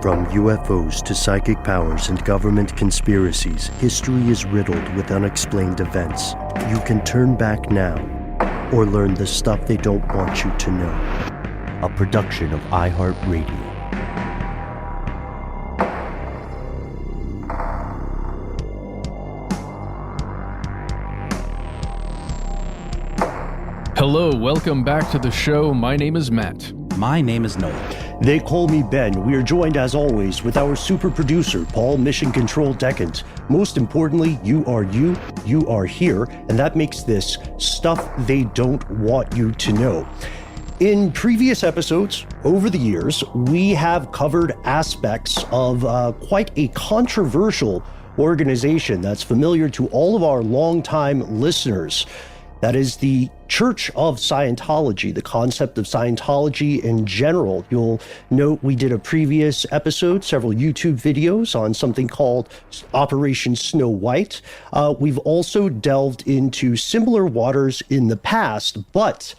From UFOs to psychic powers and government conspiracies, history is riddled with unexplained events. You can turn back now or learn the stuff they don't want you to know. A production of iHeartRadio. Hello, welcome back to the show. My name is Matt. My name is Noel. They call me Ben. We are joined, as always, with our super producer, Paul Mission Control Decant. Most importantly, you are here, and that makes this stuff they don't want you to know. In previous episodes, over the years, we have covered aspects of quite a controversial organization that's familiar to all of our longtime listeners. That is the Church of Scientology, the concept of Scientology in general. You'll note we did a previous episode, several YouTube videos on something called Operation Snow White. We've also delved into similar waters in the past, but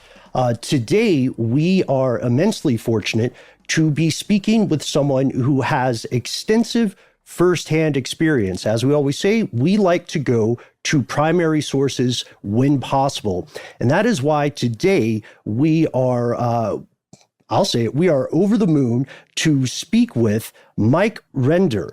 today we are immensely fortunate to be speaking with someone who has extensive firsthand experience. As we always say, we like to go to primary sources when possible. And that is why today we are, I'll say it, we are over the moon to speak with Mike Rinder,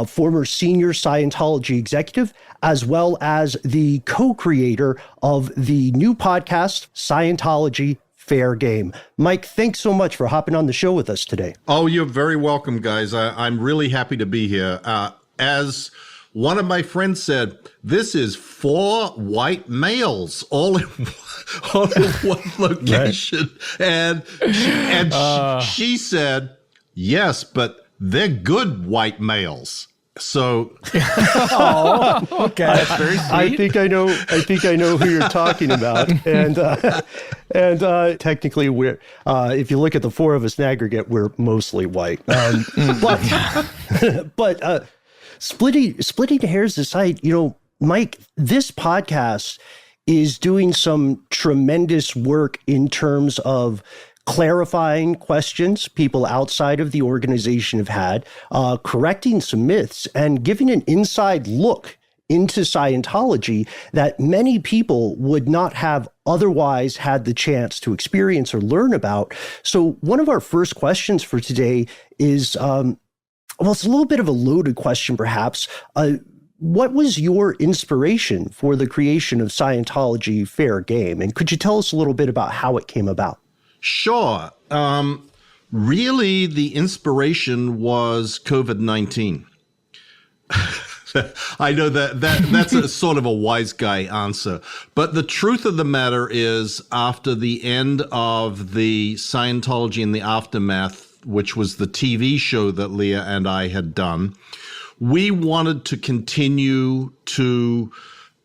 former senior Scientology executive, as well as the co-creator of the new podcast, Scientology Fair Game. Mike, thanks so much for hopping on the show with us today. Oh, you're very welcome, guys. I'm really happy to be here. As one of my friends said, this is 4 white males all in one location. Right. And she said, yes, but they're good white males. So, oh, okay, that's very sweet. I think I know who you're talking about, and technically, we're if you look at the 4 of us in aggregate, we're mostly white. But splitting hairs aside, Mike, this podcast is doing some tremendous work in terms of clarifying questions people outside of the organization have had, correcting some myths, and giving an inside look into Scientology that many people would not have otherwise had the chance to experience or learn about. So one of our first questions for today is, it's a little bit of a loaded question, perhaps. What was your inspiration for the creation of Scientology Fair Game? And could you tell us a little bit about how it came about? Sure. Really, the inspiration was COVID-19. I know that's a sort of a wise guy answer. But the truth of the matter is, after the end of the Scientology and the Aftermath, which was the TV show that Leah and I had done, we wanted to continue to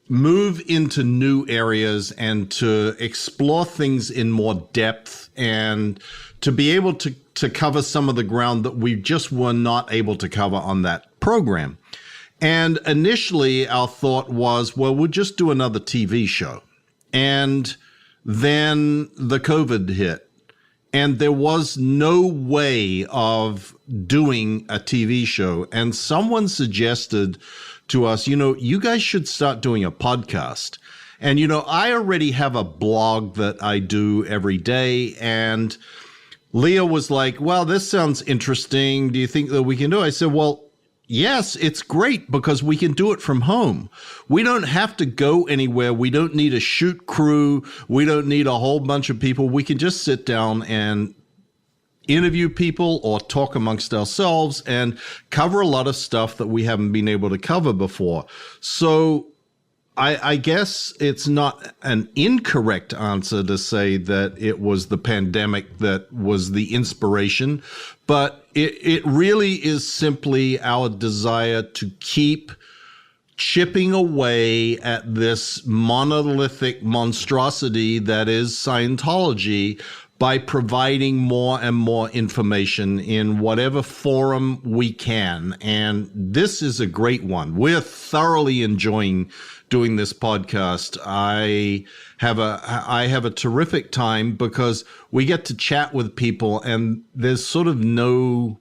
move into new areas and to explore things in more depth and to be able to cover some of the ground that we just were not able to cover on that program. And initially our thought was, well, we'll just do another TV show. And then the COVID hit. And there was no way of doing a TV show. And someone suggested to us, you guys should start doing a podcast. And, I already have a blog that I do every day. And Leah was like, well, this sounds interesting. Do you think that we can do it? I said, well, yes, it's great because we can do it from home. We don't have to go anywhere. We don't need a shoot crew. We don't need a whole bunch of people. We can just sit down and interview people or talk amongst ourselves and cover a lot of stuff that we haven't been able to cover before. So I guess it's not an incorrect answer to say that it was the pandemic that was the inspiration, but it really is simply our desire to keep chipping away at this monolithic monstrosity that is Scientology by providing more and more information in whatever forum we can. And this is a great one. We're thoroughly enjoying doing this podcast. I have a terrific time because we get to chat with people and there's sort of no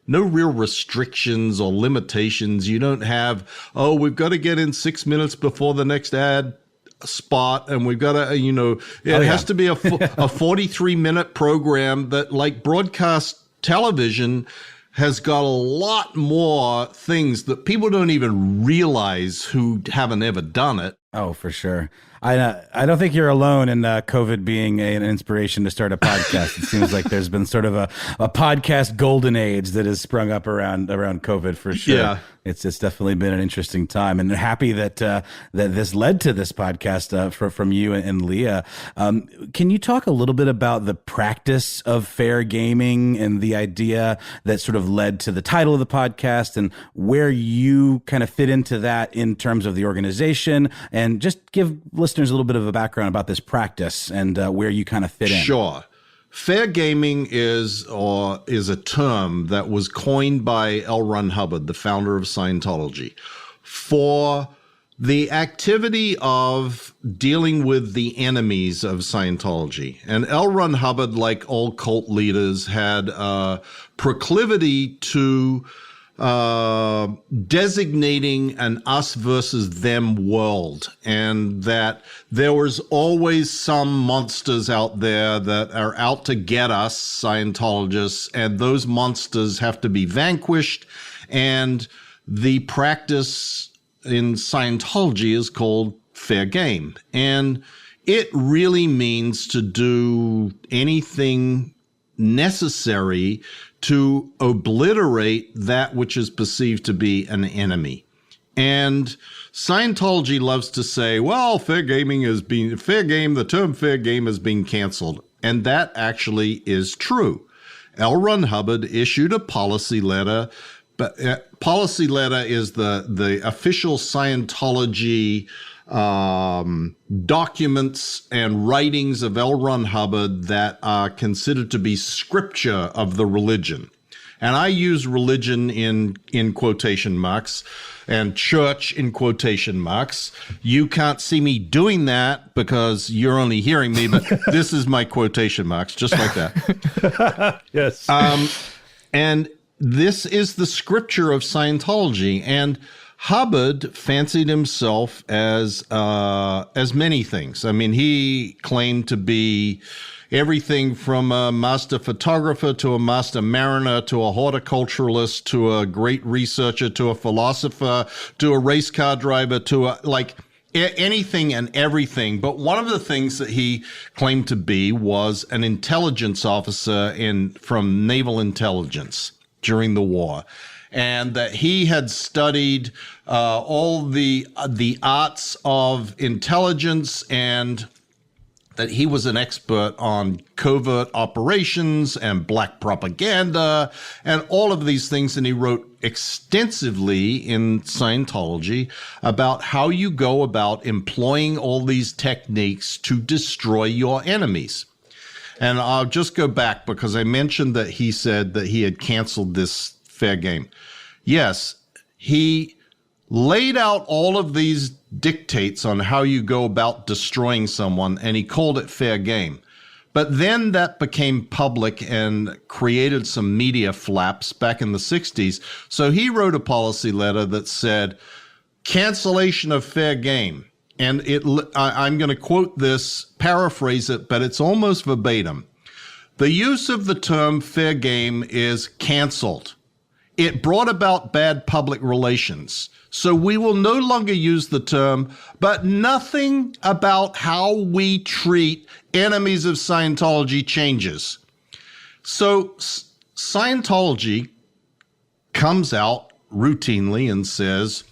no real restrictions or limitations. You don't have, oh, we've got to get in 6 minutes before the next ad spot, and we've got to, it has to be a 43-minute program that, like broadcast television, has got a lot more things that people don't even realize who haven't ever done it. Oh, for sure. I don't think you're alone in COVID being an inspiration to start a podcast. It seems like there's been sort of a podcast golden age that has sprung up around COVID for sure. Yeah. It's definitely been an interesting time, and happy that that this led to this podcast from you and Leah. Can you talk a little bit about the practice of fair gaming and the idea that sort of led to the title of the podcast, and where you kind of fit into that in terms of the organization, and just give listeners a little bit of a background about this practice and where you kind of fit in? Sure. Fair gaming is a term that was coined by L. Ron Hubbard, the founder of Scientology, for the activity of dealing with the enemies of Scientology. And L. Ron Hubbard, like all cult leaders, had a proclivity to designating an us versus them world, and that there was always some monsters out there that are out to get us Scientologists, and those monsters have to be vanquished. And the practice in Scientology is called fair game. And it really means to do anything necessary to obliterate that which is perceived to be an enemy. And Scientology loves to say, well, the term fair game has been canceled. And that actually is true. L. Ron Hubbard issued a policy letter, but policy letter is the official Scientology documents and writings of L. Ron Hubbard that are considered to be scripture of the religion. And I use religion in quotation marks and church in quotation marks. You can't see me doing that because you're only hearing me, but this is my quotation marks, just like that. Yes. And this is the scripture of Scientology. And Hubbard fancied himself as many things. I mean, he claimed to be everything from a master photographer to a master mariner to a horticulturalist to a great researcher to a philosopher to a race car driver to anything and everything. But one of the things that he claimed to be was an intelligence officer from naval intelligence during the war. And that he had studied all the arts of intelligence, and that he was an expert on covert operations and black propaganda and all of these things. And he wrote extensively in Scientology about how you go about employing all these techniques to destroy your enemies. And I'll just go back because I mentioned that he said that he had canceled this fair game. Yes, he laid out all of these dictates on how you go about destroying someone, and he called it fair game. But then that became public and created some media flaps back in the 60s. So he wrote a policy letter that said, cancellation of fair game. And I'm going to quote this, paraphrase it, but it's almost verbatim. The use of the term fair game is canceled. It brought about bad public relations. So we will no longer use the term, but nothing about how we treat enemies of Scientology changes. So Scientology comes out routinely and says,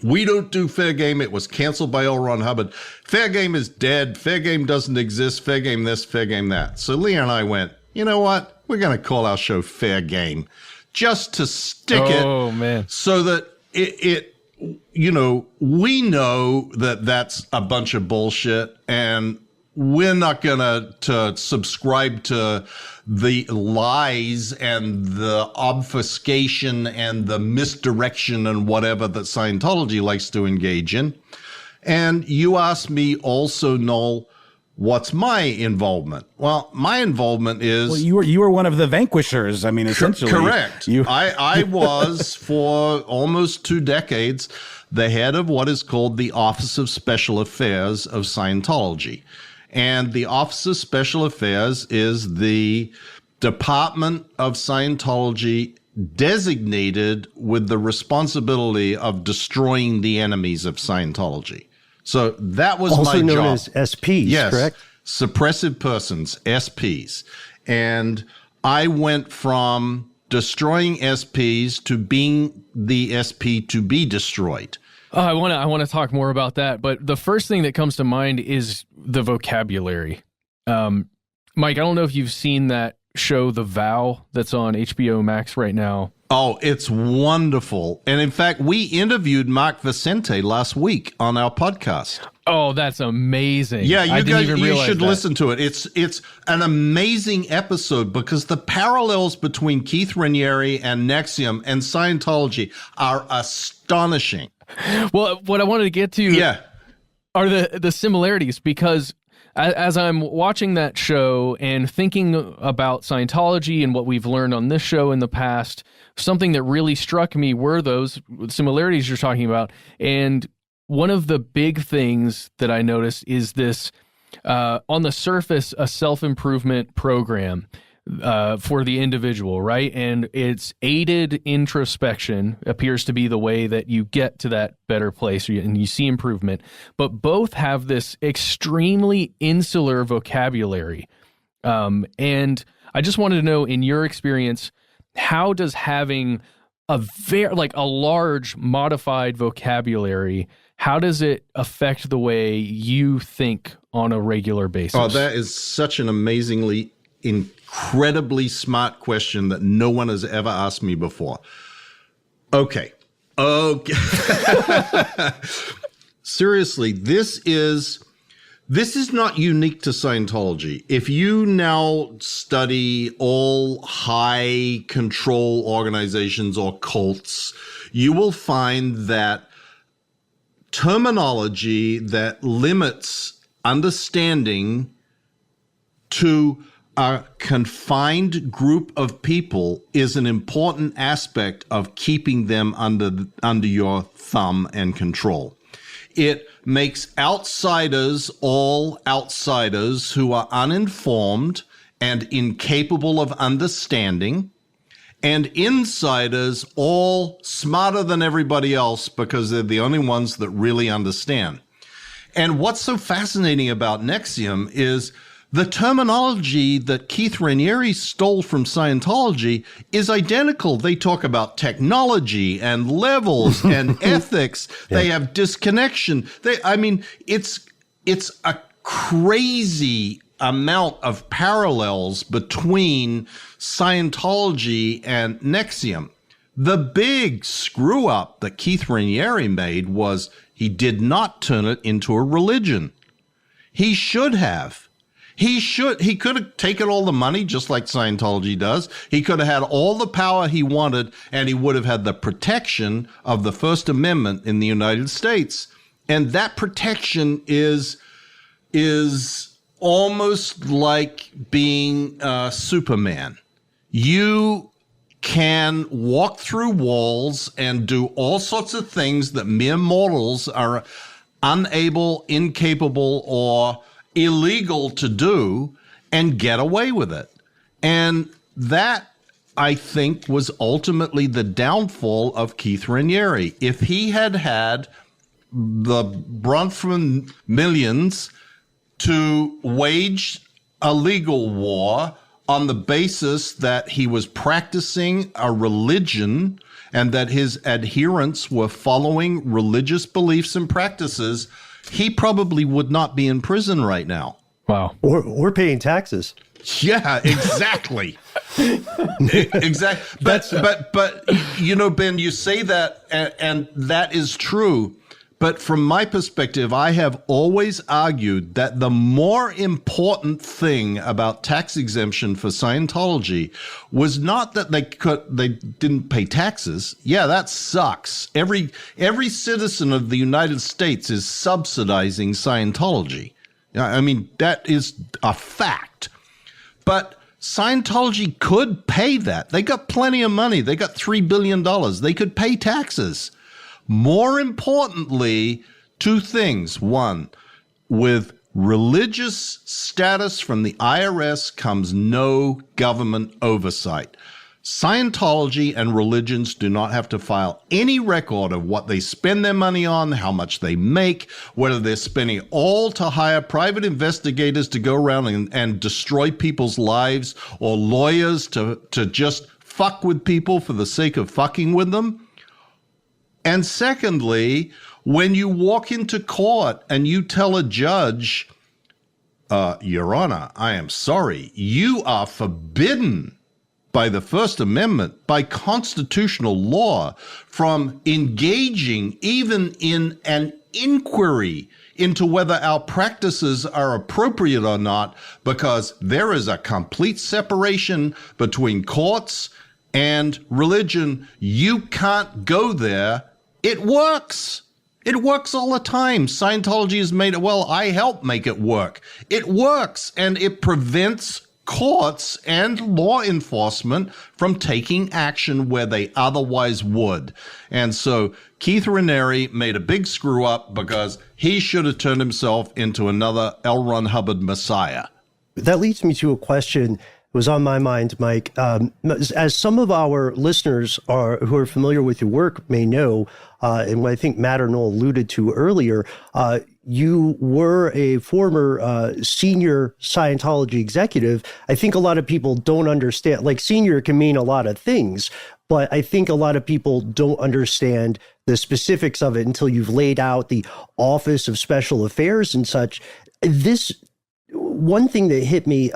we don't do fair game. It was canceled by L. Ron Hubbard. Fair game is dead. Fair game doesn't exist. Fair game this, fair game that. So Leah and I went, you know what? We're going to call our show Fair Game, just to stick it so that it we know that that's a bunch of bullshit, and we're not going to subscribe to the lies and the obfuscation and the misdirection and whatever that Scientology likes to engage in. And you asked me also, Noel, What's my involvement? Well, my involvement is... Well, you were one of the vanquishers. I mean, essentially. Correct. I was, for almost 2 decades, the head of what is called the Office of Special Affairs of Scientology. And the Office of Special Affairs is the department of Scientology designated with the responsibility of destroying the enemies of Scientology. So that was also my job. Also known as SPs, yes, correct? Suppressive persons, SPs. And I went from destroying SPs to being the SP to be destroyed. I want to talk more about that, but the first thing that comes to mind is the vocabulary. Mike, I don't know if you've seen that show, The Vow, that's on HBO Max right now. Oh, it's wonderful. And in fact, we interviewed Mark Vicente last week on our podcast. Oh, that's amazing. Yeah, you should that. Listen to it. It's an amazing episode because the parallels between Keith Raniere and NXIVM and Scientology are astonishing. Well, what I wanted to get to are the similarities, because as I'm watching that show and thinking about Scientology and what we've learned on this show in the past, something that really struck me were those similarities you're talking about. And one of the big things that I noticed is this, on the surface, a self-improvement program for the individual, right? And it's aided introspection appears to be the way that you get to that better place and you see improvement. But both have this extremely insular vocabulary. And I just wanted to know, in your experience, how does having a large modified vocabulary, how does it affect the way you think on a regular basis? Oh, that is such an amazingly incredibly smart question that no one has ever asked me before. Okay. Seriously, this is not unique to Scientology. If you now study all high control organizations or cults, you will find that terminology that limits understanding to a confined group of people is an important aspect of keeping them under your thumb and control. It makes outsiders all outsiders who are uninformed and incapable of understanding, and insiders all smarter than everybody else because they're the only ones that really understand. And what's so fascinating about NXIVM is the terminology that Keith Raniere stole from Scientology is identical. They talk about technology and levels and ethics. Yeah. They have disconnection. It's a crazy amount of parallels between Scientology and NXIVM. The big screw up that Keith Raniere made was he did not turn it into a religion. He should have. He could have taken all the money just like Scientology does. He could have had all the power he wanted, and he would have had the protection of the First Amendment in the United States. And that protection is almost like being Superman. You can walk through walls and do all sorts of things that mere mortals are unable, incapable, or illegal to do, and get away with it. And that, I think, was ultimately the downfall of Keith Raniere. If he had had the Bronfman millions to wage a legal war on the basis that he was practicing a religion and that his adherents were following religious beliefs and practices, he probably would not be in prison right now. Wow. Or paying taxes. Yeah, exactly. Exactly. But you know, Ben, you say that, and that is true. But from my perspective, I have always argued that the more important thing about tax exemption for Scientology was not that they didn't pay taxes. Yeah, that sucks. Every citizen of the United States is subsidizing Scientology. I mean, that is a fact. But Scientology could pay that. They got plenty of money. They got $3 billion. They could pay taxes. More importantly, two things. One, with religious status from the IRS comes no government oversight. Scientology and religions do not have to file any record of what they spend their money on, how much they make, whether they're spending all to hire private investigators to go around and destroy people's lives, or lawyers to just fuck with people for the sake of fucking with them. And secondly, when you walk into court and you tell a judge, Your Honor, I am sorry, you are forbidden by the First Amendment, by constitutional law, from engaging even in an inquiry into whether our practices are appropriate or not, because there is a complete separation between courts and religion. You can't go there. It works. It works all the time. Scientology has made it, well, I help make it work. It works, and it prevents courts and law enforcement from taking action where they otherwise would. And so Keith Raniere made a big screw up because he should have turned himself into another L. Ron Hubbard messiah. That leads me to a question that was on my mind, Mike. As some of our listeners who are familiar with your work may know, and what I think Matt or Noel alluded to earlier, you were a former senior Scientology executive. I think a lot of people don't understand, like senior can mean a lot of things, but I think a lot of people don't understand the specifics of it until you've laid out the Office of Special Affairs and such. This one thing that hit me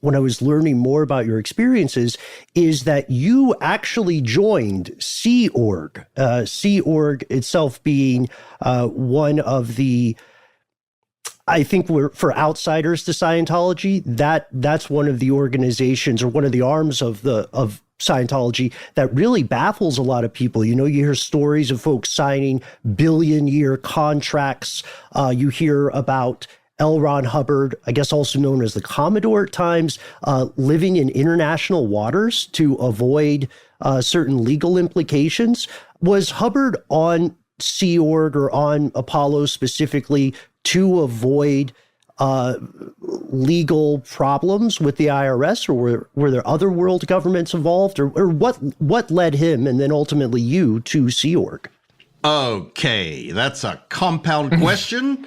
when I was learning more about your experiences is that you actually joined Sea Org. Sea Org itself being one of the, I think for outsiders to Scientology, that's one of the organizations or one of the arms of Scientology that really baffles a lot of people. You know, you hear stories of folks signing billion-year contracts. You hear about L. Ron Hubbard, I guess also known as the Commodore at times, living in international waters to avoid certain legal implications. Was Hubbard on Sea Org or on Apollo specifically to avoid legal problems with the IRS, or were there other world governments involved, or what led him and then ultimately you to Sea Org? Okay, that's a compound question.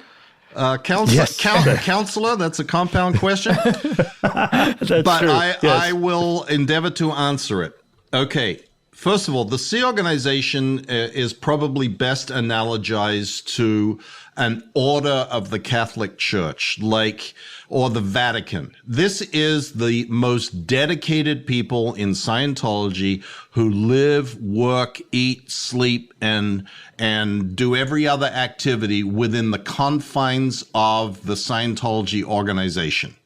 Counselor, that's a compound question. That's but true. I will endeavor to answer it. Okay. First of all, the Sea Organization is probably best analogized to an order of the Catholic Church, or the Vatican. This is the most dedicated people in Scientology who live, work, eat, sleep, and do every other activity within the confines of the Scientology organization.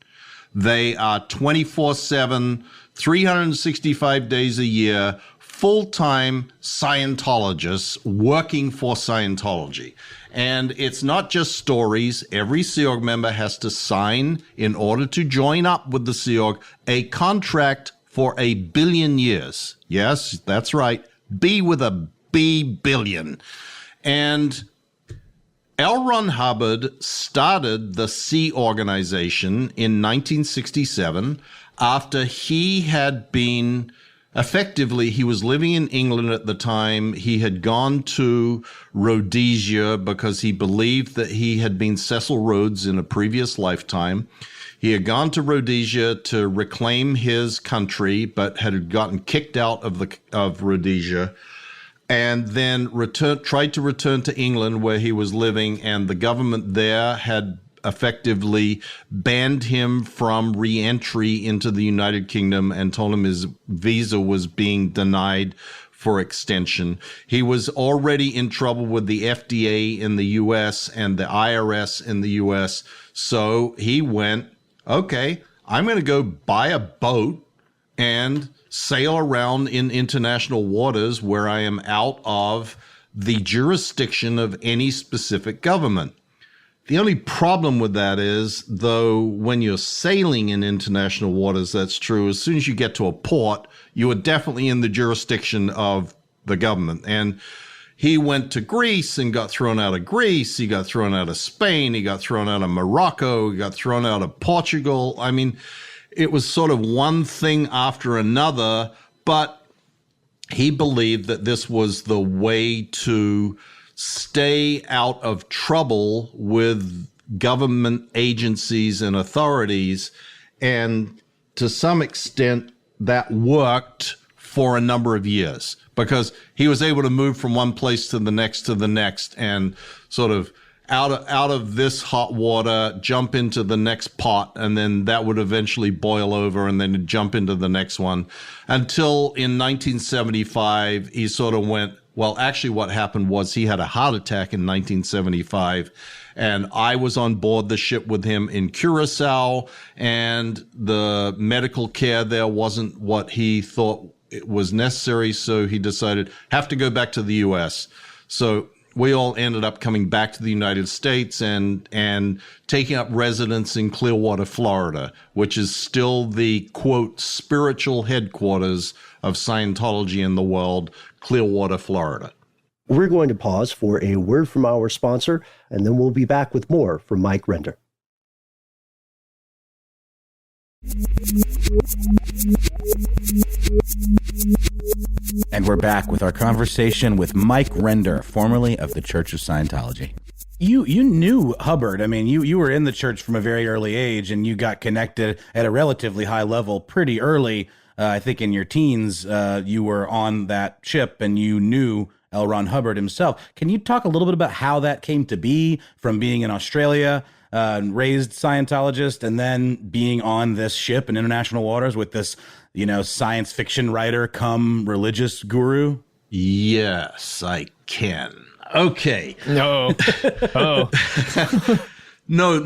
They are 24/7, 365 days a year, full-time Scientologists working for Scientology. And it's not just stories. Every Sea Org member has to sign, in order to join up with the Sea Org, a contract for 1 billion years. Yes, that's right. B with a B billion. And L. Ron Hubbard started the Sea Organization in 1967 after he had been effectively, he was living in England at the time. He had gone to Rhodesia because he believed that he had been Cecil Rhodes in a previous lifetime. He had gone to Rhodesia to reclaim his country, but had gotten kicked out of Rhodesia, and then tried to return to England where he was living, and the government there had effectively banned him from re-entry into the United Kingdom and told him his visa was being denied for extension. He was already in trouble with the FDA in the US and the IRS in the US. So he went, okay, I'm going to go buy a boat and sail around in international waters where I am out of the jurisdiction of any specific government. The only problem with that is, though, when you're sailing in international waters, that's true. As soon as you get to a port, you are definitely in the jurisdiction of the government. And he went to Greece and got thrown out of Greece. He got thrown out of Spain. He got thrown out of Morocco. He got thrown out of Portugal. I mean, it was sort of one thing after another, but he believed that this was the way to stay out of trouble with government agencies and authorities. And to some extent, that worked for a number of years because he was able to move from one place to the next and sort of out of this hot water, jump into the next pot, and then that would eventually boil over and then jump into the next one until in 1975, he sort of went, well, actually what happened was he had a heart attack in 1975 and I was on board the ship with him in Curacao, and the medical care there wasn't what he thought it was necessary. So he decided, have to go back to the U.S. So we all ended up coming back to the United States and taking up residence in Clearwater, Florida, which is still the, quote, spiritual headquarters of Scientology in the world, Clearwater, Florida. We're going to pause for a word from our sponsor, and then we'll be back with more from Mike Rinder. And we're back with our conversation with Mike Rinder, formerly of the Church of Scientology. You knew Hubbard. I mean, you were in the church from a very early age, and you got connected at a relatively high level pretty early. I think in your teens, you were on that ship, and you knew L. Ron Hubbard himself. Can you talk a little bit about how that came to be from being in Australia, raised Scientologist, and then being on this ship in international waters with this, science fiction writer come religious guru? Yes, I can. Okay. No. Oh. No.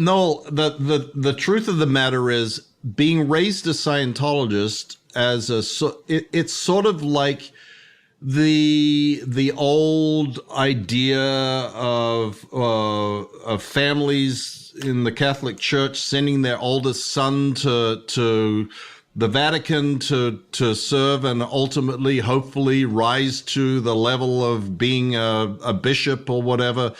The truth of the matter is, being raised a Scientologist it's sort of like the old idea of families in the Catholic Church sending their oldest son to the Vatican to serve and ultimately, hopefully, rise to the level of being a bishop or whatever.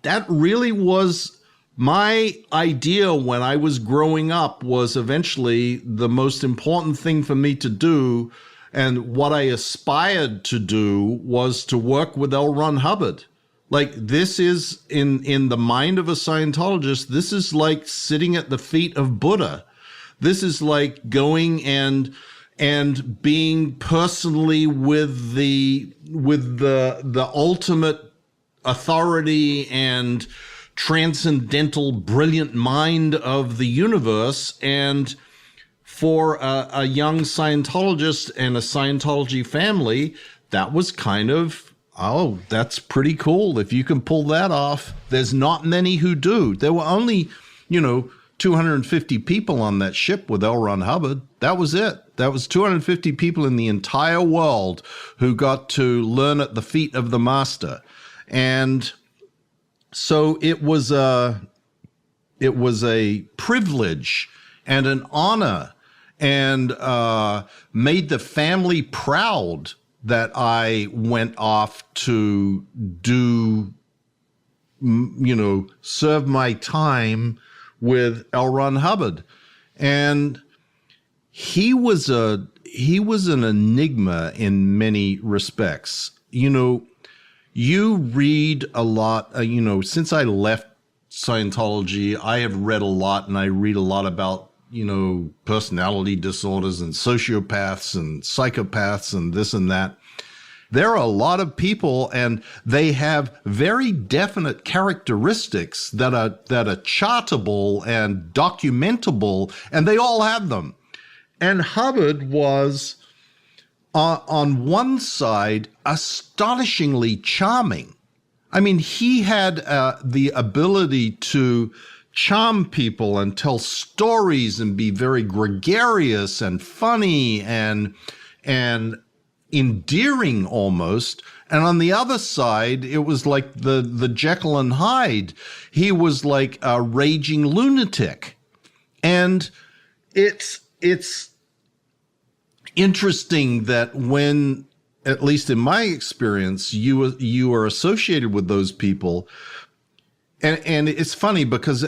That really was my idea when I was growing up, was eventually the most important thing for me to do. And what I aspired to do was to work with L. Ron Hubbard. Like, this is, in the mind of a Scientologist, this is like sitting at the feet of Buddha. This is like going and being personally with the ultimate authority and transcendental, brilliant mind of the universe. And for a young Scientologist and a Scientology family, that was kind of, oh, that's pretty cool. If you can pull that off, there's not many who do. There were only, 250 people on that ship with L. Ron Hubbard. That was it. That was 250 people in the entire world who got to learn at the feet of the master. And so it was a privilege and an honor, and made the family proud that I went off to do, serve my time with L. Ron Hubbard. And he was an enigma in many respects. You read a lot, since I left Scientology, I have read a lot, and I read a lot about, personality disorders and sociopaths and psychopaths and this and that. There are a lot of people, and they have very definite characteristics that are chartable and documentable, and they all have them. And Hubbard was, on one side, astonishingly charming. I mean, he had the ability to charm people and tell stories and be very gregarious and funny and endearing almost. And on the other side, it was like the Jekyll and Hyde. He was like a raging lunatic. And it's interesting that when, at least in my experience, you are associated with those people. And it's funny because,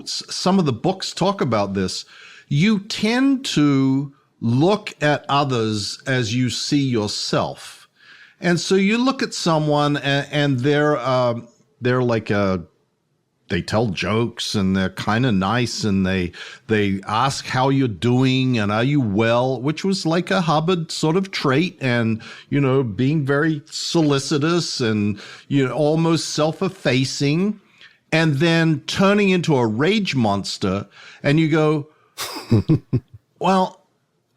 some of the books talk about this. You tend to look at others as you see yourself. And so you look at someone and they're like they tell jokes and they're kind of nice and they ask how you're doing and are you well, which was like a Hubbard sort of trait, and, being very solicitous and, almost self-effacing, and then turning into a rage monster. And you go, well,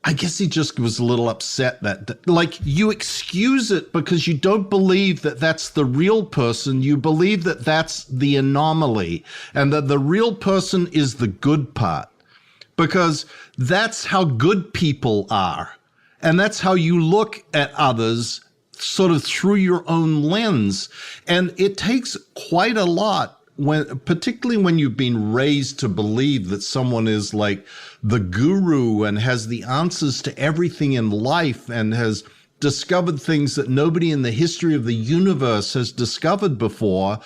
I guess he just was a little upset that, like, you excuse it because you don't believe that that's the real person. You believe that that's the anomaly and that the real person is the good part, because that's how good people are. And that's how you look at others, sort of through your own lens. And it takes quite a lot, particularly when you've been raised to believe that someone is like the guru and has the answers to everything in life and has discovered things that nobody in the history of the universe has discovered before,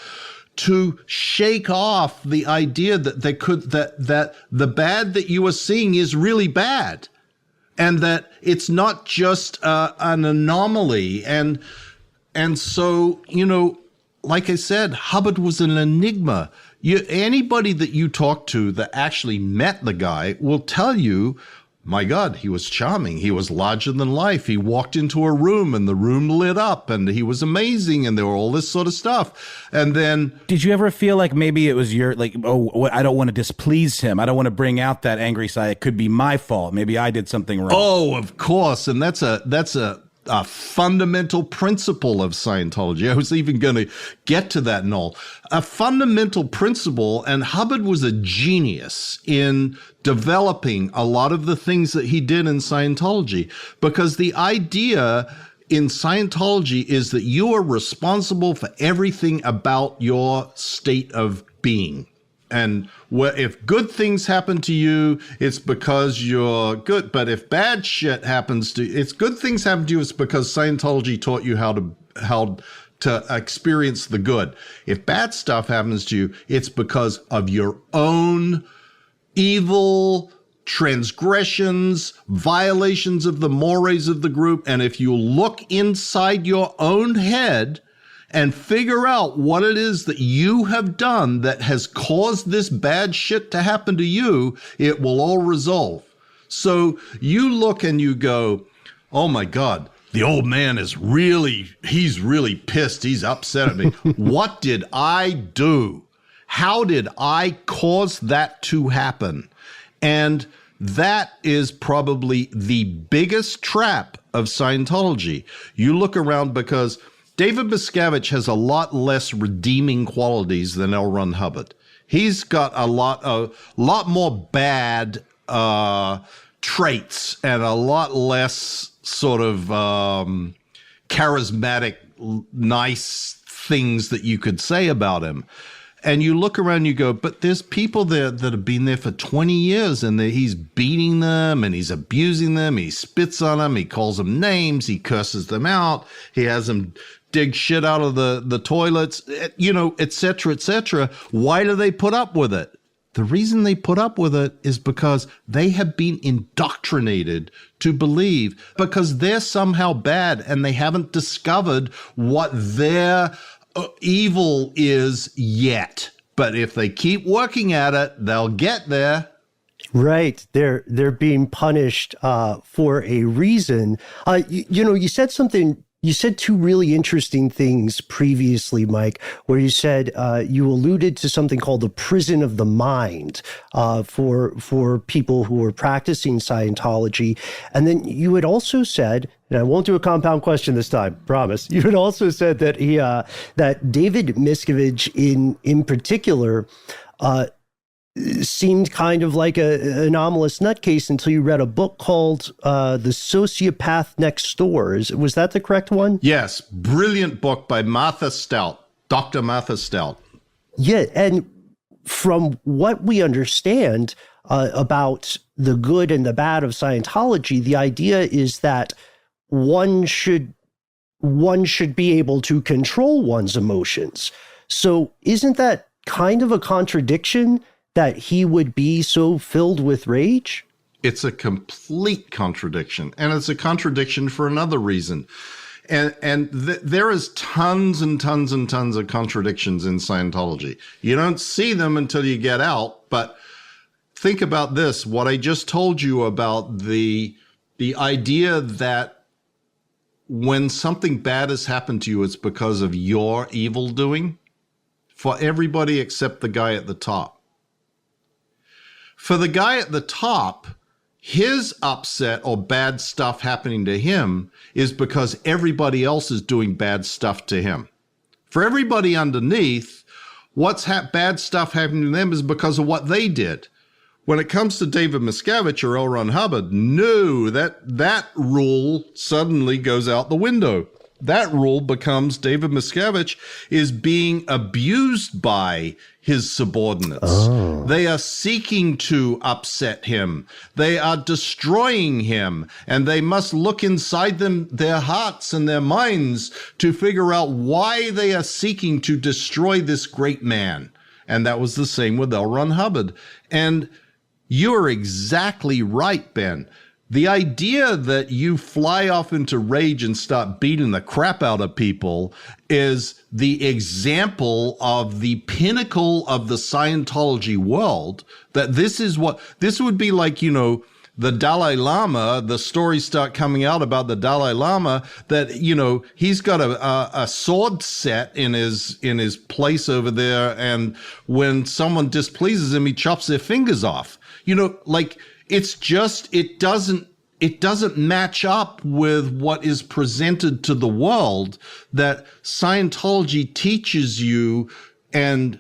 to shake off the idea that that the bad that you are seeing is really bad, and that it's not just an anomaly. And so, like I said, Hubbard was an enigma. Anybody that you talk to that actually met the guy will tell you, my God, he was charming. He was larger than life. He walked into a room and the room lit up and he was amazing and there were all this sort of stuff. And then... Did you ever feel like maybe it was I don't want to displease him. I don't want to bring out that angry side. It could be my fault. Maybe I did something wrong. Oh, of course. And that's a fundamental principle of Scientology. I was even going to get to that, Noel. A fundamental principle, and Hubbard was a genius in developing a lot of the things that he did in Scientology, because the idea in Scientology is that you are responsible for everything about your state of being. And if good things happen to you, it's because you're good. But if bad shit happens to you, it's good things happen to you, it's because Scientology taught you how to experience the good. If bad stuff happens to you, it's because of your own evil transgressions, violations of the mores of the group. And if you look inside your own head and figure out what it is that you have done that has caused this bad shit to happen to you, it will all resolve. So you look and you go, oh my God, the old man he's really pissed. He's upset at me. What did I do? How did I cause that to happen? And that is probably the biggest trap of Scientology. You look around, because David Miscavige has a lot less redeeming qualities than L. Ron Hubbard. He's got a lot more bad traits and a lot less sort of charismatic, nice things that you could say about him. And you look around, you go, but there's people there that have been there for 20 years and he's beating them and he's abusing them. He spits on them. He calls them names. He curses them out. He has them dig shit out of the toilets, et cetera, et cetera. Why do they put up with it? The reason they put up with it is because they have been indoctrinated to believe, because they're somehow bad and they haven't discovered what their evil is yet. But if they keep working at it, they'll get there. Right. They're being punished for a reason. You said something. You said two really interesting things previously, Mike, where you said you alluded to something called the prison of the mind for people who are practicing Scientology. And then you had also said, and I won't do a compound question this time, promise. You had also said that that David Miscavige in particular seemed kind of like an anomalous nutcase until you read a book called The Sociopath Next Door. Was that the correct one? Yes. Brilliant book by Martha Stout, Dr. Martha Stout. Yeah. And from what we understand about the good and the bad of Scientology, the idea is that one should be able to control one's emotions. So isn't that kind of a contradiction that he would be so filled with rage? It's a complete contradiction. And it's a contradiction for another reason. And there is tons and tons and tons of contradictions in Scientology. You don't see them until you get out. But think about this, what I just told you about the idea that when something bad has happened to you, it's because of your evil doing for everybody except the guy at the top. For the guy at the top, his upset or bad stuff happening to him is because everybody else is doing bad stuff to him. For everybody underneath, what's bad stuff happening to them is because of what they did. When it comes to David Miscavige or L. Ron Hubbard, no, that rule suddenly goes out the window. That rule becomes David Miscavige is being abused by his subordinates. Oh. They are seeking to upset him. They are destroying him. And they must look inside their hearts and their minds to figure out why they are seeking to destroy this great man. And that was the same with L. Ron Hubbard. And you're exactly right, Ben. The idea that you fly off into rage and start beating the crap out of people is the example of the pinnacle of the Scientology world, that this would be like, the Dalai Lama, the stories start coming out about the Dalai Lama that, he's got a sword set in his place over there. And when someone displeases him, he chops their fingers off. It's just, it doesn't match up with what is presented to the world that Scientology teaches you and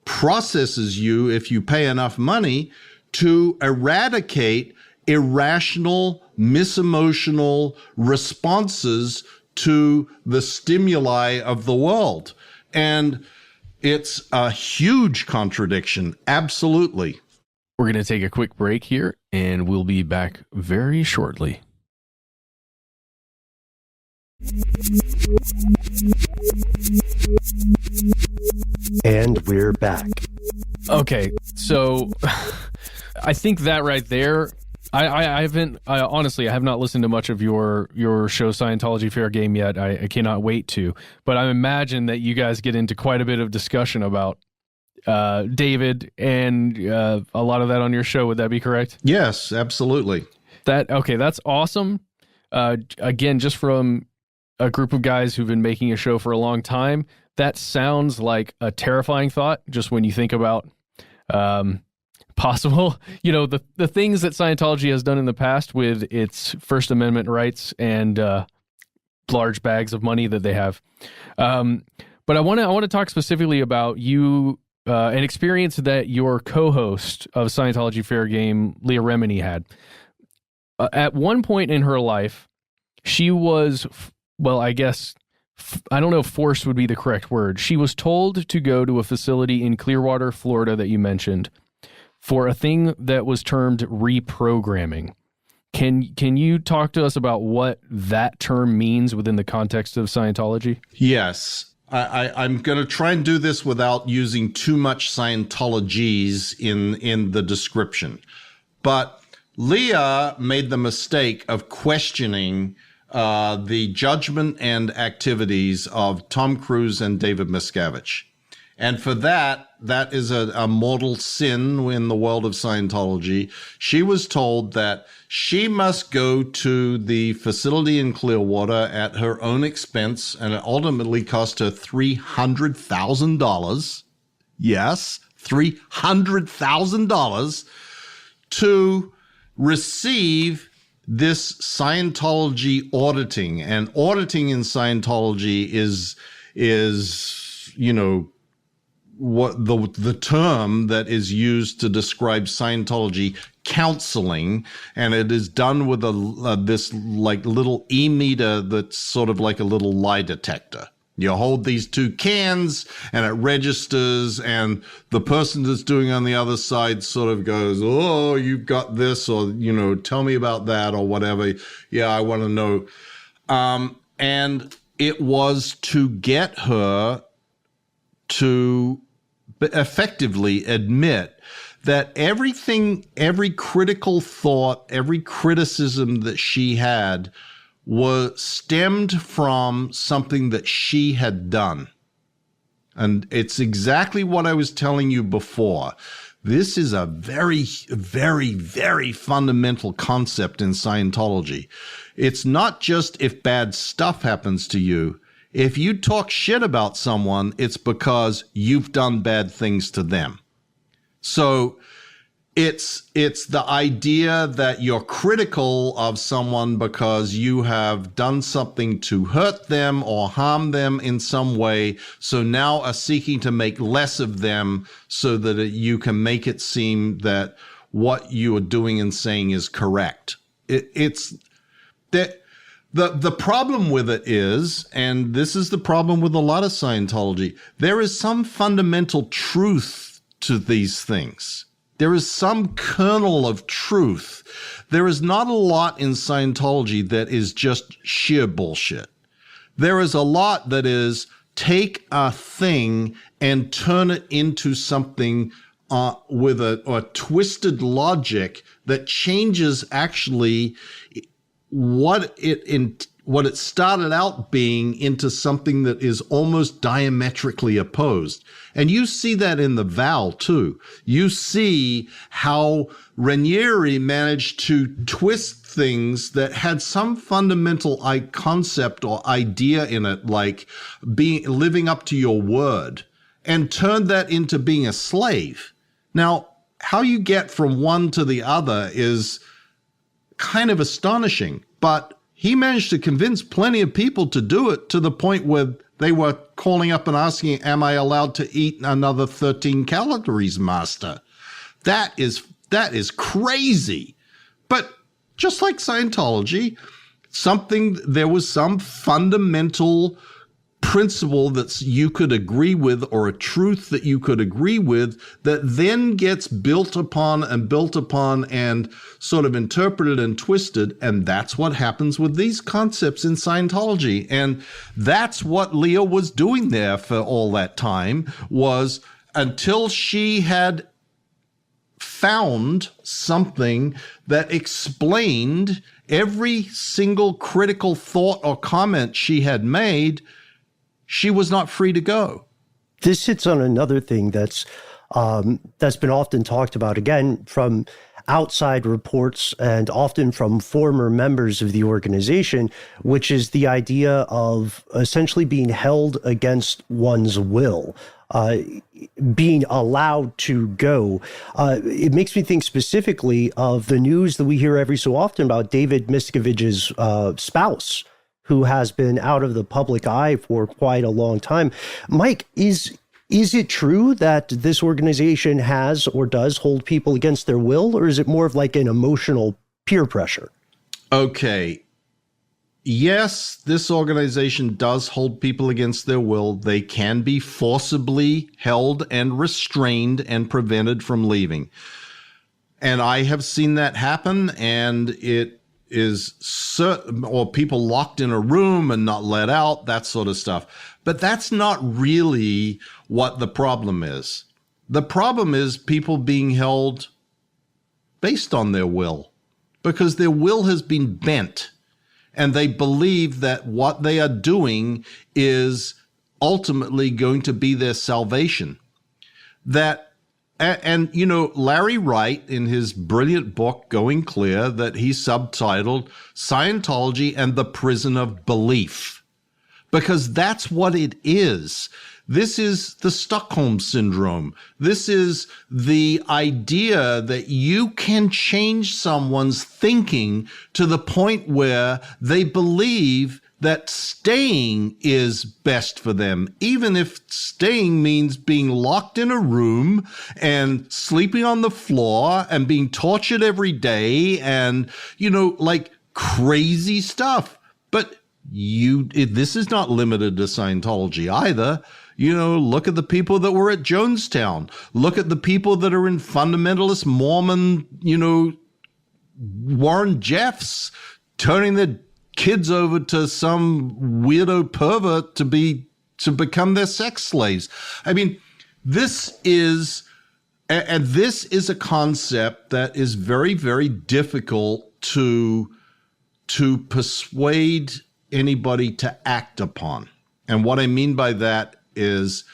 processes you, if you pay enough money, to eradicate irrational, misemotional responses to the stimuli of the world. And it's a huge contradiction, absolutely. We're going to take a quick break here, and we'll be back very shortly. And we're back. Okay, so I think that right there, I have not listened to much of your show, Scientology Fair Game, yet. I cannot wait to. But I imagine that you guys get into quite a bit of discussion about David and a lot of that on your show. Would that be correct? Yes, absolutely. That's awesome. Again, just from a group of guys who've been making a show for a long time, that sounds like a terrifying thought just when you think about possible, the things that Scientology has done in the past with its First Amendment rights and large bags of money that they have. But I want to talk specifically about you. An experience that your co-host of Scientology Fair Game, Leah Remini, had. At one point in her life, she was, I guess, I don't know if forced would be the correct word. She was told to go to a facility in Clearwater, Florida that you mentioned for a thing that was termed reprogramming. Can you talk to us about what that term means within the context of Scientology? Yes. I'm going to try and do this without using too much Scientologies in the description. But Leah made the mistake of questioning the judgment and activities of Tom Cruise and David Miscavige. And for that is a mortal sin in the world of Scientology. She was told that she must go to the facility in Clearwater at her own expense, and it ultimately cost her $300,000. Yes, $300,000 to receive this Scientology auditing. And auditing in Scientology is what the term that is used to describe Scientology counseling, and it is done with this like little e-meter that's sort of like a little lie detector. You hold these two cans and it registers, and the person that's doing on the other side sort of goes, oh, you've got this, or, tell me about that, or whatever. Yeah, I want to know. And it was to get her to effectively admit that every critical thought, every criticism that she had was stemmed from something that she had done. And it's exactly what I was telling you before. This is a very, very, very fundamental concept in Scientology. It's not just if bad stuff happens to you. If you talk shit about someone, it's because you've done bad things to them. So it's the idea that you're critical of someone because you have done something to hurt them or harm them in some way. So now are seeking to make less of them so that you can make it seem that what you are doing and saying is correct. It's that the problem with it is, and this is the problem with a lot of Scientology, there is some fundamental truth to these things. There is some kernel of truth. There is not a lot in Scientology that is just sheer bullshit. There is a lot that is take a thing and turn it into something with a twisted logic that changes actually what it started out being into something that is almost diametrically opposed. And you see that in the vow too. You see how Ranieri managed to twist things that had some fundamental concept or idea in it, like living up to your word, and turned that into being a slave. Now, how you get from one to the other is kind of astonishing, but he managed to convince plenty of people to do it, to the point where they were calling up and asking, am I allowed to eat another 13 calories, master? That is crazy. But just like Scientology, there was some fundamental principle that you could agree with, or a truth that you could agree with, that then gets built upon and sort of interpreted and twisted. And that's what happens with these concepts in Scientology. And that's what Leah was doing there for all that time, was until she had found something that explained every single critical thought or comment she had made, she was not free to go. This hits on another thing that's been often talked about, again, from outside reports and often from former members of the organization, which is the idea of essentially being held against one's will, being allowed to go. It makes me think specifically of the news that we hear every so often about David Miscavige's spouse, who has been out of the public eye for quite a long time. Mike, is it true that this organization has or does hold people against their will, or is it more of like an emotional peer pressure? Okay. Yes, this organization does hold people against their will. They can be forcibly held and restrained and prevented from leaving. And I have seen that happen, and it is certain, or people locked in a room and not let out, that sort of stuff. But that's not really what the problem is. The problem is people being held based on their will, because their will has been bent, and they believe that what they are doing is ultimately going to be their salvation. And Larry Wright, in his brilliant book, Going Clear, that he subtitled Scientology and the Prison of Belief, because that's what it is. This is the Stockholm Syndrome. This is the idea that you can change someone's thinking to the point where they believe that staying is best for them, even if staying means being locked in a room and sleeping on the floor and being tortured every day and, like crazy stuff. But this is not limited to Scientology either. Look at the people that were at Jonestown. Look at the people that are in fundamentalist Mormon, Warren Jeffs, turning their kids over to some weirdo pervert to become their sex slaves. I mean, this is a concept that is very, very difficult to persuade anybody to act upon. And what I mean by that is,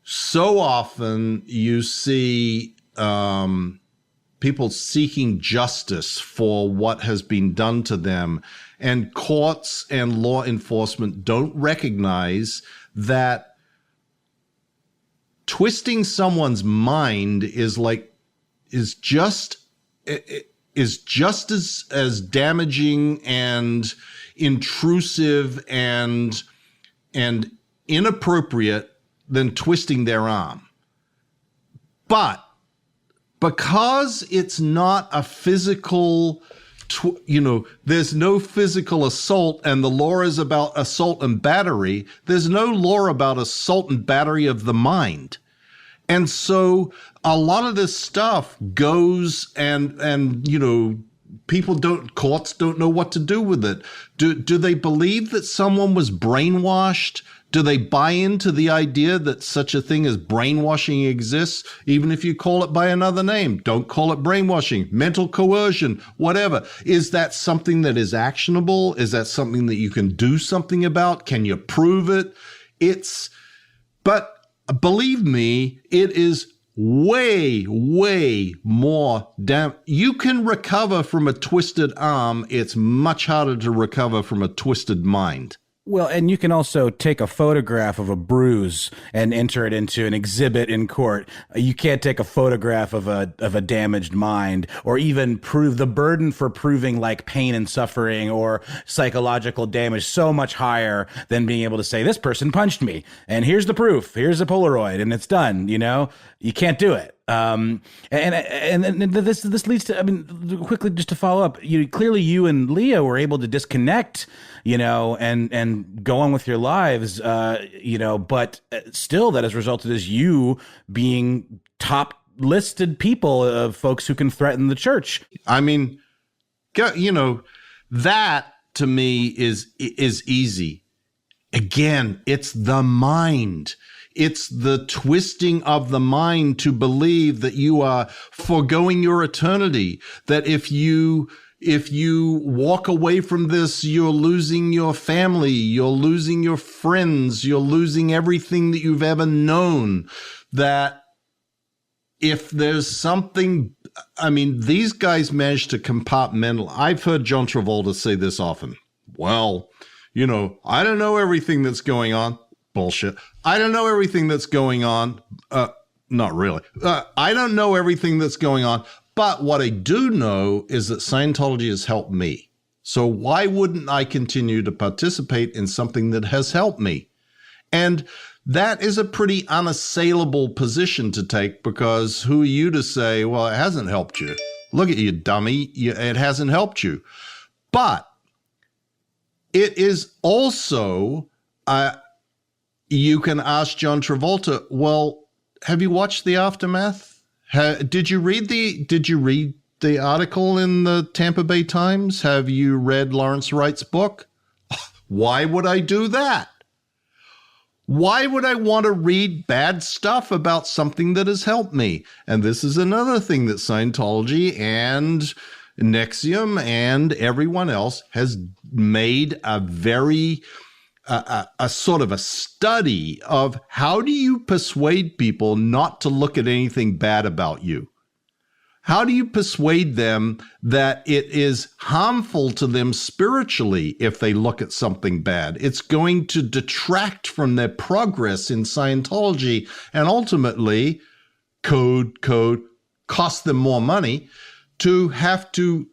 so often you see people seeking justice for what has been done to them, and courts and law enforcement don't recognize that twisting someone's mind is just as damaging and intrusive and inappropriate than twisting their arm. But because it's not a physical, there's no physical assault, and the law is about assault and battery, there's no law about assault and battery of the mind. And so a lot of this stuff goes and courts don't know what to do with it. Do they believe that someone was brainwashed? Do they buy into the idea that such a thing as brainwashing exists, even if you call it by another name? Don't call it brainwashing, mental coercion, whatever. Is that something that is actionable? Is that something that you can do something about? Can you prove it? But believe me, it is way, way more you can recover from a twisted arm. It's much harder to recover from a twisted mind. Well, and you can also take a photograph of a bruise and enter it into an exhibit in court. You can't take a photograph of a damaged mind, or even prove the burden for proving like pain and suffering or psychological damage so much higher than being able to say, this person punched me and here's the proof, here's a Polaroid and it's done. You can't do it. And this leads to, I mean, quickly just to follow up, clearly you and Leah were able to disconnect, and go on with your lives, but still that has resulted as you being top listed people of folks who can threaten the church. I mean, that to me is easy. Again, it's the mind. It's the twisting of the mind to believe that you are foregoing your eternity, that if you walk away from this, you're losing your family, you're losing your friends, you're losing everything that you've ever known, that if there's something, I mean, these guys manage to compartmentalize. I've heard John Travolta say this often. Well, I don't know everything that's going on. Bullshit. I don't know everything that's going on. Not really. I don't know everything that's going on. But what I do know is that Scientology has helped me. So why wouldn't I continue to participate in something that has helped me? And that is a pretty unassailable position to take, because who are you to say, well, it hasn't helped you? Look at you, dummy. It hasn't helped you. But it is also, you can ask John Travolta, well, have you watched The Aftermath? Did you read the article in the Tampa Bay Times? Have you read Lawrence Wright's book? Why would I do that? Why would I want to read bad stuff about something that has helped me? And this is another thing that Scientology and NXIVM and everyone else has made a very a sort of a study of how do you persuade people not to look at anything bad about you? How do you persuade them that it is harmful to them spiritually if they look at something bad? It's going to detract from their progress in Scientology and ultimately cost them more money to have to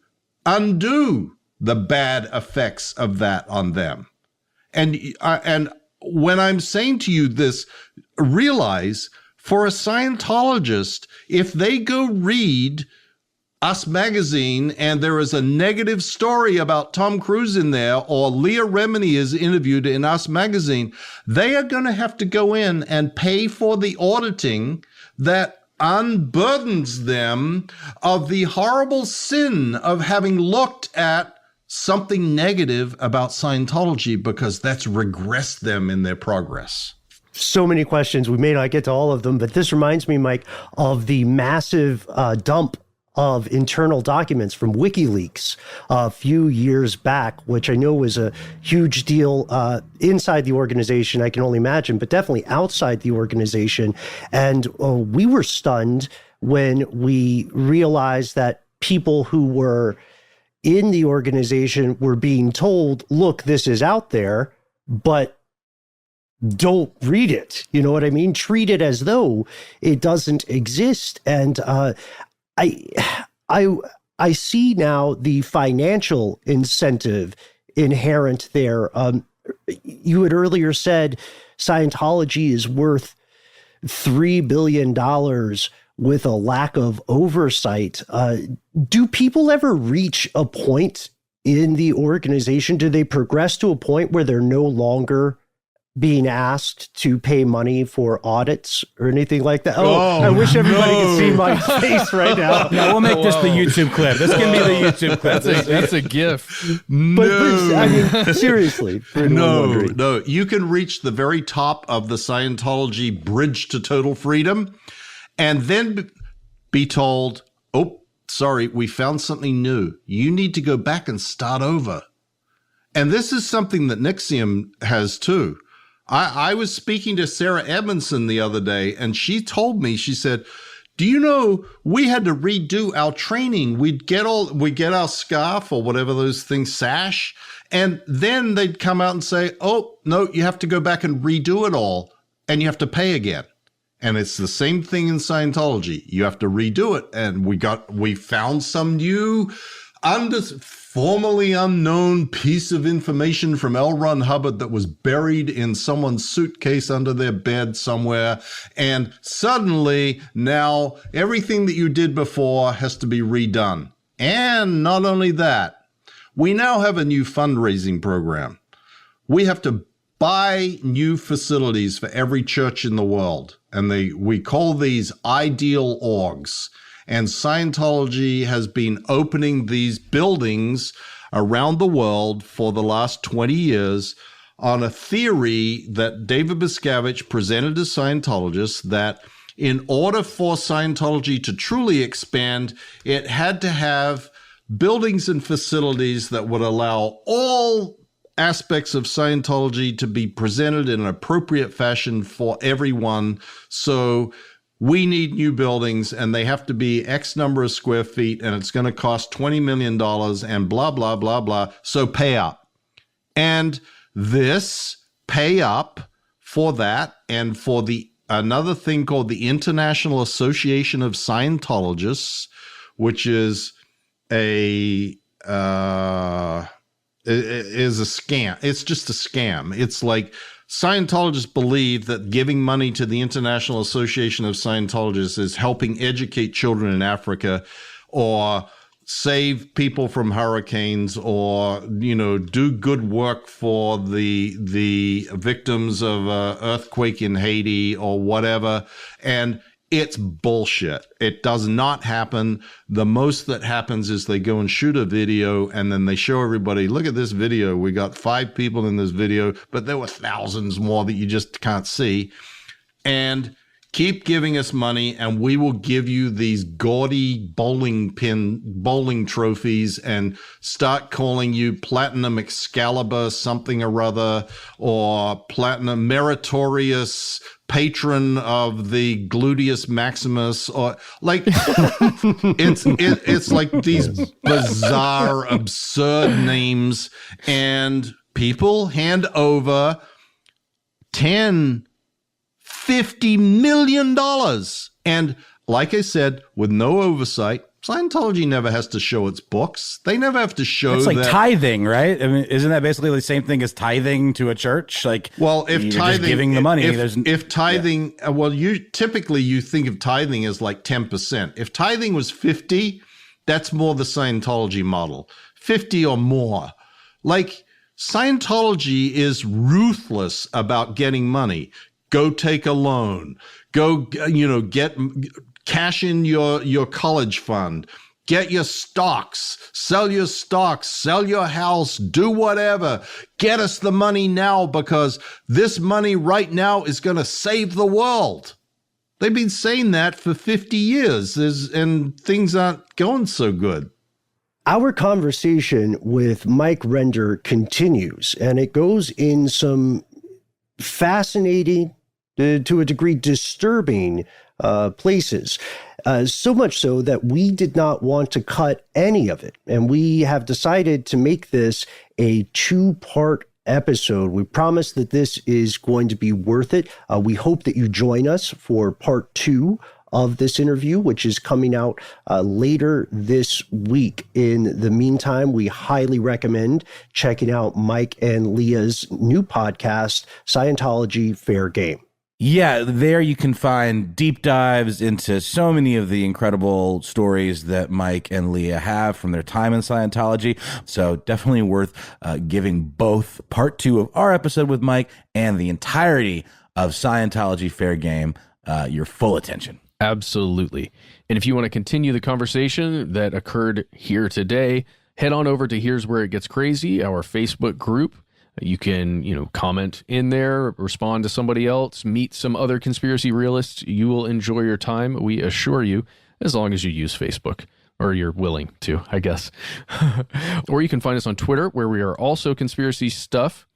undo the bad effects of that on them. And when I'm saying to you this, realize for a Scientologist, if they go read Us Magazine and there is a negative story about Tom Cruise in there, or Leah Remini is interviewed in Us Magazine, they are going to have to go in and pay for the auditing that unburdens them of the horrible sin of having looked at something negative about Scientology, because that's regressed them in their progress. So many questions. We may not get to all of them, but this reminds me, Mike, of the massive dump of internal documents from WikiLeaks a few years back, which I know was a huge deal inside the organization, I can only imagine, but definitely outside the organization. And we were stunned when we realized that people who were in the organization were being told, look, this is out there, but don't read it. You know what I mean? Treat it as though it doesn't exist. And I see now the financial incentive inherent there. You had earlier said Scientology is worth $3 billion with a lack of oversight. Do people ever reach a point in the organization? Do they progress to a point where they're no longer being asked to pay money for audits or anything like that? I wish everybody could see my face right now. No, we'll make this the YouTube clip. This can be the YouTube clip. That's a GIF. But I mean, seriously. No. You can reach the very top of the Scientology bridge to total freedom and then be told, oh, sorry, we found something new. You need to go back and start over. And this is something that NXIVM has too. I was speaking to Sarah Edmondson the other day, and she told me, she said, do you know, we had to redo our training. We'd get our scarf or whatever those things, sash, and then they'd come out and say, oh, no, you have to go back and redo it all, and you have to pay again. And it's the same thing in Scientology. You have to redo it. And we found some new formerly unknown piece of information from L. Ron Hubbard that was buried in someone's suitcase under their bed somewhere. And suddenly now everything that you did before has to be redone. And not only that, we now have a new fundraising program. We have to buy new facilities for every church in the world. And we call these ideal orgs. And Scientology has been opening these buildings around the world for the last 20 years on a theory that David Miscavige presented to Scientologists, that in order for Scientology to truly expand, it had to have buildings and facilities that would allow all aspects of Scientology to be presented in an appropriate fashion for everyone. So we need new buildings, and they have to be X number of square feet, and it's going to cost $20 million and blah, blah, blah, blah. So pay up. And this pay up for that, and for another thing called the International Association of Scientologists, which is is a scam. It's just a scam. It's like Scientologists believe that giving money to the International Association of Scientologists is helping educate children in Africa, or save people from hurricanes, or, do good work for the victims of an earthquake in Haiti or whatever. And it's bullshit. It does not happen. The most that happens is they go and shoot a video, and then they show everybody, look at this video. We got 5 people in this video, but there were thousands more that you just can't see. And keep giving us money, and we will give you these gaudy bowling trophies, and start calling you Platinum Excalibur something or other, or Platinum Meritorious Patron of the Gluteus Maximus, or like it's like these bizarre, absurd names, and people hand over $10-50 million. And like I said, with no oversight, Scientology never has to show its books. They never have to show it's like that. Tithing, right? I mean, isn't that basically the same thing as tithing to a church? Like, well, if you're tithing, just giving the money, if tithing, well, you think of tithing as like 10%. If tithing was 50, that's more the Scientology model, 50 or more. Like, Scientology is ruthless about getting money. Go take a loan. Go, cash in your college fund. Get your stocks. Sell your stocks. Sell your house. Do whatever. Get us the money now, because this money right now is going to save the world. They've been saying that for 50 years, and things aren't going so good. Our conversation with Mike Rinder continues, and it goes in some fascinating, to a degree disturbing places. So much so that we did not want to cut any of it. And we have decided to make this a 2-part episode. We promise that this is going to be worth it. We hope that you join us for part 2 of this interview, which is coming out later this week. In the meantime, we highly recommend checking out Mike and Leah's new podcast, Scientology Fair Game. Yeah, there you can find deep dives into so many of the incredible stories that Mike and Leah have from their time in Scientology. So definitely worth giving both part 2 of our episode with Mike and the entirety of Scientology Fair Game your full attention. Absolutely. And if you want to continue the conversation that occurred here today, head on over to Here's Where It Gets Crazy, our Facebook group. You can, comment in there, respond to somebody else, meet some other conspiracy realists. You will enjoy your time, we assure you, as long as you use Facebook, or you're willing to, I guess. Or you can find us on Twitter, where we are also Conspiracy Stuff,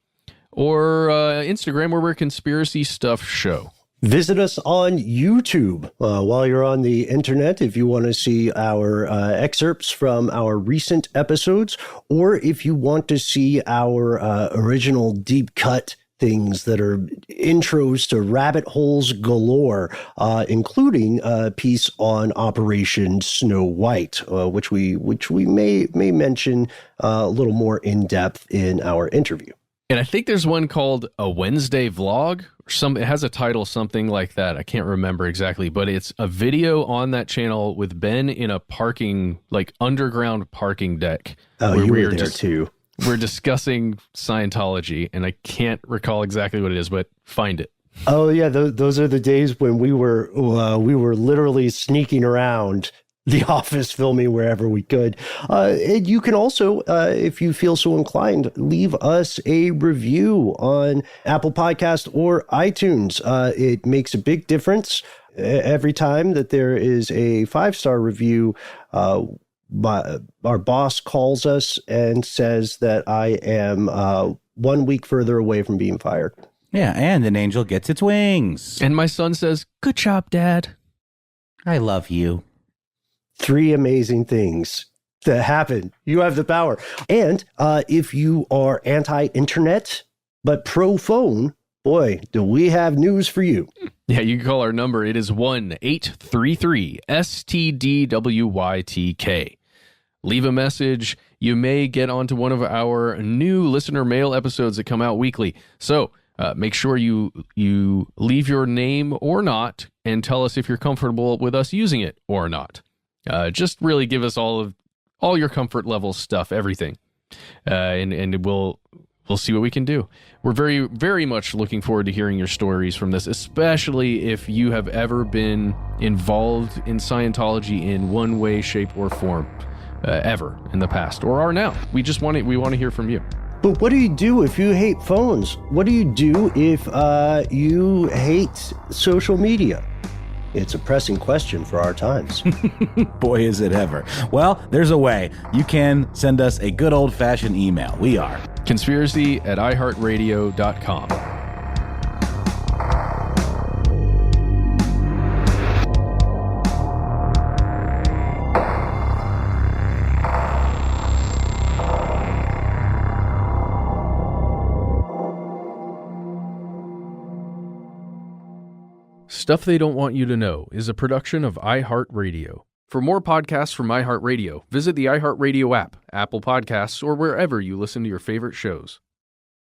or Instagram, where we're Conspiracy Stuff Show. Visit us on YouTube while you're on the internet if you want to see our excerpts from our recent episodes, or if you want to see our original deep cut things that are intros to rabbit holes galore, including a piece on Operation Snow White, which we may mention a little more in depth in our interview. And I think there's one called A Wednesday Vlog. It has a title, something like that. I can't remember exactly, but it's a video on that channel with Ben in a underground parking deck. Oh, you were there too. We're discussing Scientology, and I can't recall exactly what it is, but find it. Oh yeah, those are the days when we were literally sneaking around the office, filming wherever we could. And you can also, if you feel so inclined, leave us a review on Apple Podcast or iTunes. It makes a big difference every time that there is a 5-star review. Our boss calls us and says that I am 1 week further away from being fired. Yeah, and an angel gets its wings. And my son says, "Good job, Dad. I love you." 3 amazing things that happen. You have the power. And if you are anti-internet but pro-phone, boy, do we have news for you. Yeah, you can call our number. It is 1-833-STDWYTK. Leave a message. You may get onto one of our new listener mail episodes that come out weekly. So make sure you leave your name or not, and tell us if you're comfortable with us using it or not. Just really give us all your comfort level stuff, everything, and we'll see what we can do. We're very, very much looking forward to hearing your stories from this, especially if you have ever been involved in Scientology in one way, shape, or form, ever in the past or are now. We want to hear from you. But what do you do if you hate phones? What do you do if you hate social media? It's a pressing question for our times. Boy, is it ever. Well, there's a way. You can send us a good old-fashioned email. We are conspiracy@iHeartRadio.com. Stuff They Don't Want You to Know is a production of iHeartRadio. For more podcasts from iHeartRadio, visit the iHeartRadio app, Apple Podcasts, or wherever you listen to your favorite shows.